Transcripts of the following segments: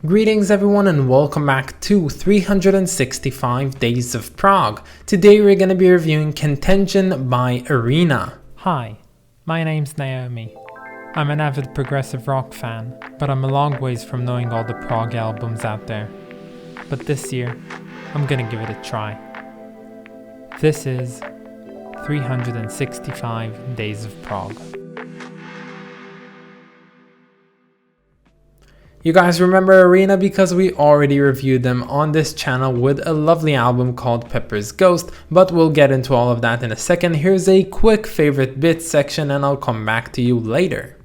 Greetings everyone and welcome back to 365 Days of Prog. Today we're going to be reviewing Contagion by Arena. Hi, my name's Naomi. I'm an avid progressive rock fan, but I'm a long ways from knowing all the prog albums out there. But this year, I'm gonna give it a try. This is 365 Days of Prog. You guys remember Arena because we already reviewed them on this channel with a lovely album called Pepper's Ghost, but we'll get into all of that in a second. Here's a quick favorite bits section and I'll come back to you later.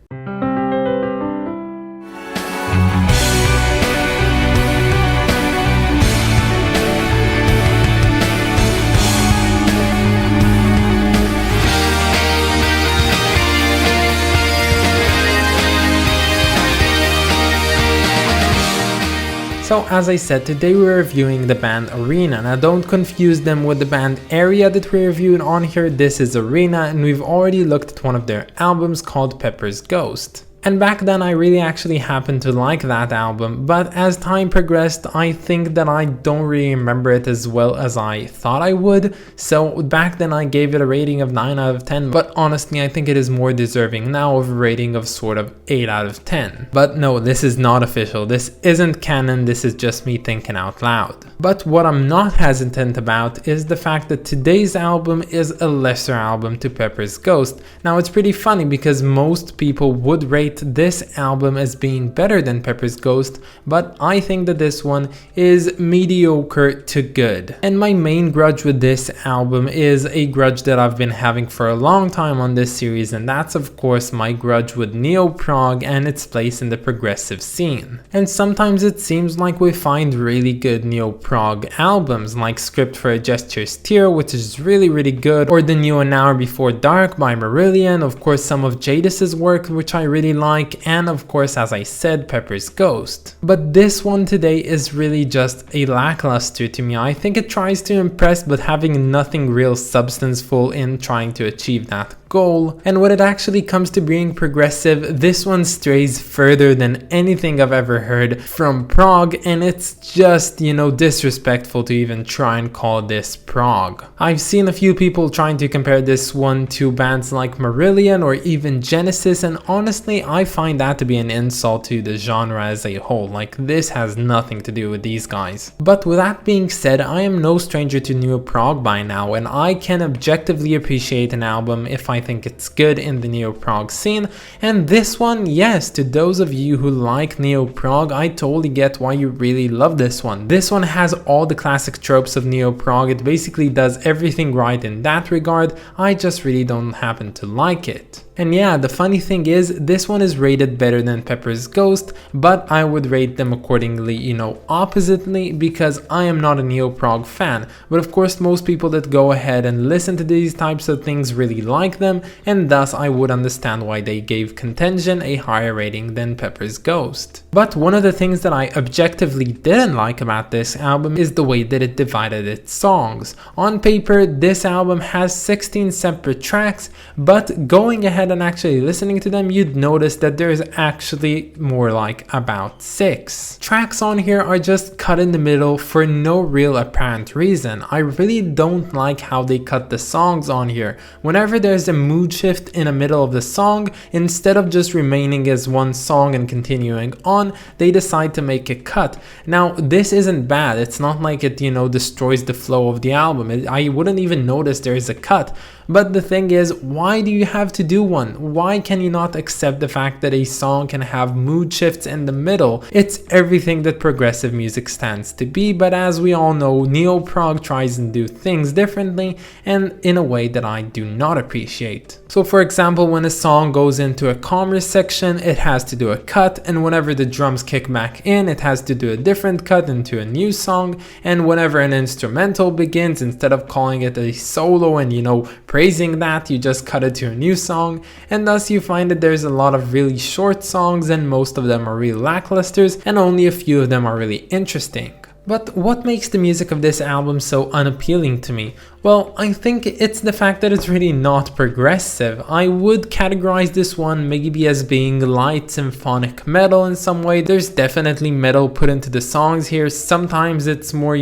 So as I said, today we're reviewing the band Arena. Now don't confuse them with the band Area that we reviewed on here. This is Arena and we've already looked at one of their albums called Pepper's Ghost. And back then I really actually happened to like that album, but as time progressed I think that I don't really remember it as well as I thought I would. So back then I gave it a rating of 9 out of 10, but honestly I think it is more deserving now of a rating of sort of 8 out of 10. But no, this is not official, this isn't canon, this is just me thinking out loud. But what I'm not hesitant about is the fact that today's album is a lesser album to Pepper's Ghost. Now it's pretty funny because most people would rate this album as being better than Pepper's Ghost, but I think that this one is mediocre to good. And my main grudge with this album is a grudge that I've been having for a long time on this series, and that's of course my grudge with neo-prog and its place in the progressive scene. And sometimes it seems like we find really good neo-prog albums like Script for a Gesture's Tear, which is really good, or the new An Hour Before Dark by Marillion, of course some of Jadis's work which I really like, and of course as I said Pepper's Ghost. But this one today is really just a lackluster to me. I think it tries to impress but having nothing real substanceful in trying to achieve that goal, and when it actually comes to being progressive, this one strays further than anything I've ever heard from prog, and it's just, you know, disrespectful to even try and call this prog. I've seen a few people trying to compare this one to bands like Marillion or even Genesis, and honestly I find that to be an insult to the genre as a whole. Like, this has nothing to do with these guys. But with that being said, I am no stranger to neo-prog by now, and I can objectively appreciate an album if I think it's good in the neo-prog scene, and this one, yes, to those of you who like neo-prog, I totally get why you really love this one. This one has all the classic tropes of neo-prog, it basically does everything right in that regard. I just really don't happen to like it. And yeah, the funny thing is, this one is rated better than Pepper's Ghost, but I would rate them accordingly, you know, oppositely, because I am not a neo-prog fan. But of course most people that go ahead and listen to these types of things really like them, and thus I would understand why they gave Contagion a higher rating than Pepper's Ghost. But one of the things that I objectively didn't like about this album is the way that it divided its songs. On paper, this album has 16 separate tracks, but going ahead and actually listening to them, you'd notice that there's actually more like about 6. Tracks on here are just cut in the middle for no real apparent reason. I really don't like how they cut the songs on here. Whenever there's a mood shift in the middle of the song, instead of just remaining as one song and continuing on, they decide to make a cut. Now this isn't bad, it's not like it, you know, destroys the flow of the album. I wouldn't even notice there is a cut. But the thing is, why do you have to do one? Why can you not accept the fact that a song can have mood shifts in the middle? It's everything that progressive music stands to be, but as we all know, neo-prog tries and do things differently and in a way that I do not appreciate. So for example, when a song goes into a calmer section, it has to do a cut, and whenever the drums kick back in, it has to do a different cut into a new song, and whenever an instrumental begins, instead of calling it a solo and, you know, praising that, you just cut it to a new song, and thus you find that there's a lot of really short songs and most of them are really lacklusters and only a few of them are really interesting. But what makes the music of this album so unappealing to me? Well, I think it's the fact that it's really not progressive. I would categorize this one maybe as being light symphonic metal in some way. There's definitely metal put into the songs here. Sometimes it's more,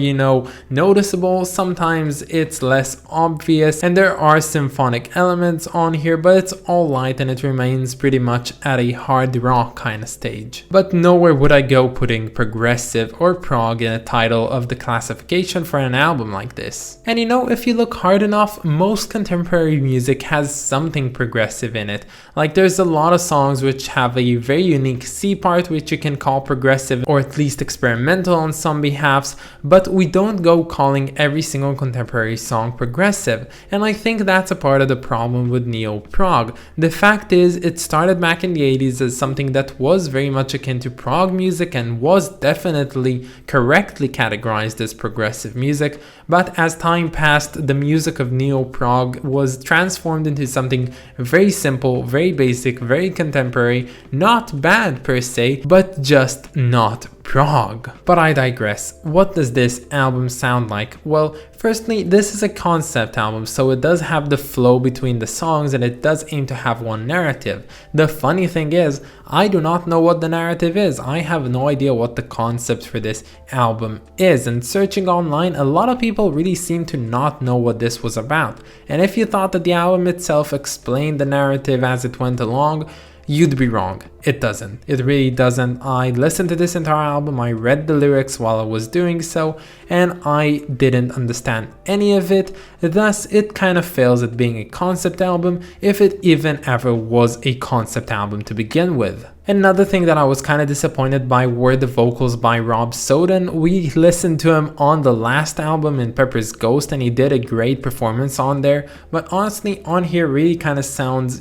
noticeable, sometimes it's less obvious, and there are symphonic elements on here, but it's all light and it remains pretty much at a hard rock kind of stage. But nowhere would I go putting progressive or prog in a title of the classification for an album like this. And if you look hard enough, most contemporary music has something progressive in it. Like there's a lot of songs which have a very unique C part which you can call progressive or at least experimental on some behalves, but we don't go calling every single contemporary song progressive. And I think that's a part of the problem with neo-prog. The fact is, it started back in the 80s as something that was very much akin to prog music and was definitely correctly categorized as progressive music, but as time passed, the music of neo-prog was transformed into something very simple, very basic, very contemporary, not bad per se, but just not prog. But I digress. What does this album sound like? Well, firstly, this is a concept album, so it does have the flow between the songs and it does aim to have one narrative. The funny thing is, I do not know what the narrative is. I have no idea what the concept for this album is, and searching online, a lot of people really seem to not know what this was about. And if you thought that the album itself explained the narrative as it went along, you'd be wrong. It doesn't. It really doesn't. I listened to this entire album, I read the lyrics while I was doing so, and I didn't understand any of it. Thus, it kind of fails at being a concept album, if it even ever was a concept album to begin with. Another thing that I was kind of disappointed by were the vocals by Rob Soden. We listened to him on the last album in Pepper's Ghost and he did a great performance on there, but honestly on here really kind of sounds,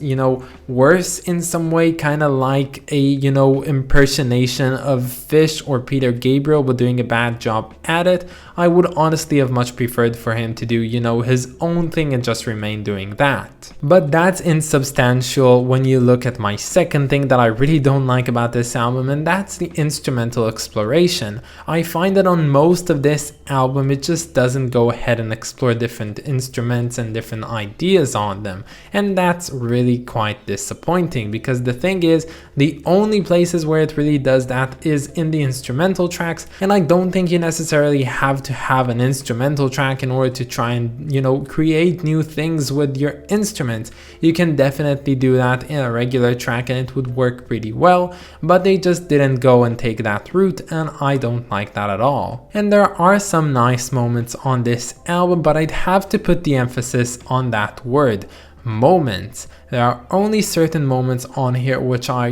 worse in some way, kind of like a, impersonation of Fish or Peter Gabriel, but doing a bad job at it. I would honestly have much preferred for him to do, his own thing and just remain doing that. But that's insubstantial when you look at my second thing that I really don't like about this album, and that's the instrumental exploration. I find that on most of this album it just doesn't go ahead and explore different instruments and different ideas on them, and that's really quite disappointing, because the thing is, the only places where it really does that is in the instrumental tracks, and I don't think you necessarily have to have an instrumental track in order to try and create new things with your instruments. You can definitely do that in a regular track and it would work pretty well, but they just didn't go and take that route, and I don't like that at all. And there are some nice moments on this album, but I'd have to put the emphasis on that word, moments. There are only certain moments on here which are,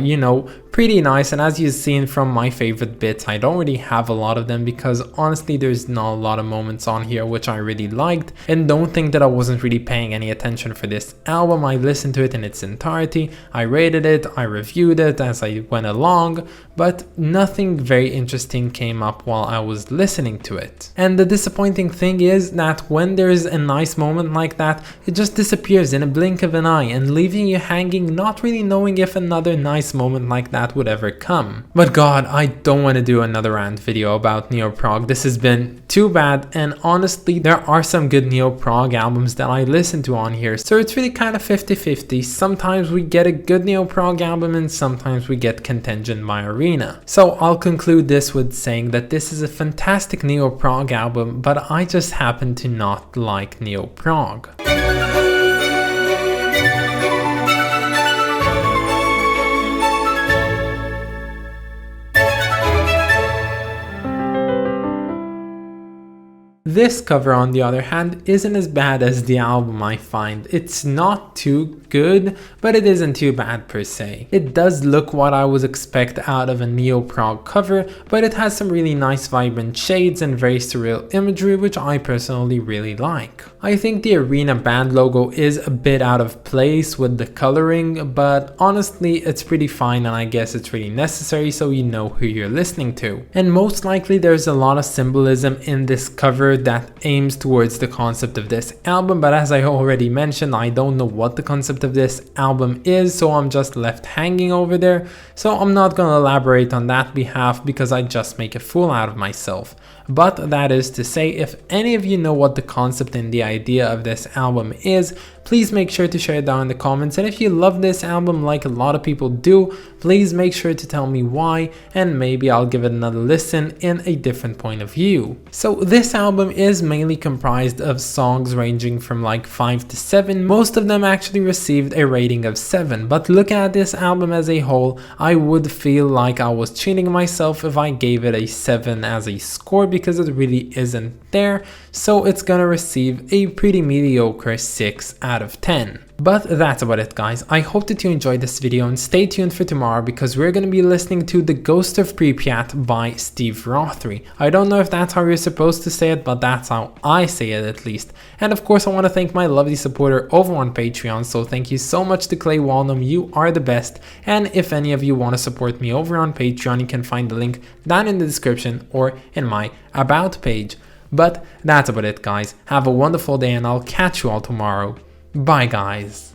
pretty nice, and as you've seen from my favorite bits, I don't really have a lot of them because honestly there's not a lot of moments on here which I really liked, and don't think that I wasn't really paying any attention for this album. I listened to it in its entirety, I rated it, I reviewed it as I went along, but nothing very interesting came up while I was listening to it. And the disappointing thing is that when there's a nice moment like that, it just disappears in a blink of an eye and leaving you hanging, not really knowing if another nice moment like that would ever come. But god, I don't want to do another rant video about neo-prog. This has been too bad, and honestly there are some good neo-prog albums that I listen to on here, so it's really kind of 50-50. Sometimes we get a good neo-prog album and sometimes we get Contagion by Arena. So I'll conclude this with saying that this is a fantastic neo-prog album, but I just happen to not like neo-prog. This cover, on the other hand, isn't as bad as the album, I find. It's not too good, but it isn't too bad per se. It does look what I would expect out of a neo-prog cover, but it has some really nice vibrant shades and very surreal imagery, which I personally really like. I think the Arena band logo is a bit out of place with the coloring, but honestly it's pretty fine, and I guess it's really necessary so you know who you're listening to. And most likely there's a lot of symbolism in this cover record that aims towards the concept of this album, but as I already mentioned, I don't know what the concept of this album is, so I'm just left hanging over there. So I'm not gonna elaborate on that behalf because I just make a fool out of myself. But that is to say, if any of you know what the concept and the idea of this album is, please make sure to share it down in the comments. And if you love this album like a lot of people do, please make sure to tell me why, and maybe I'll give it another listen in a different point of view. So this album is mainly comprised of songs ranging from like 5 to 7. Most of them actually received a rating of 7, but looking at this album as a whole, I would feel like I was cheating myself if I gave it a 7 as a score, because it really isn't there. So it's gonna receive a pretty mediocre 6 out of 10. But that's about it, guys. I hope that you enjoyed this video, and stay tuned for tomorrow because we're going to be listening to The Ghost of Pripyat by Steve Rothery. I don't know if that's how you're supposed to say it, but that's how I say it at least. And of course, I want to thank my lovely supporter over on Patreon, so thank you so much to Clay Walnum, you are the best. And if any of you want to support me over on Patreon, you can find the link down in the description or in my About page. But that's about it, guys. Have a wonderful day, and I'll catch you all tomorrow. Bye, guys.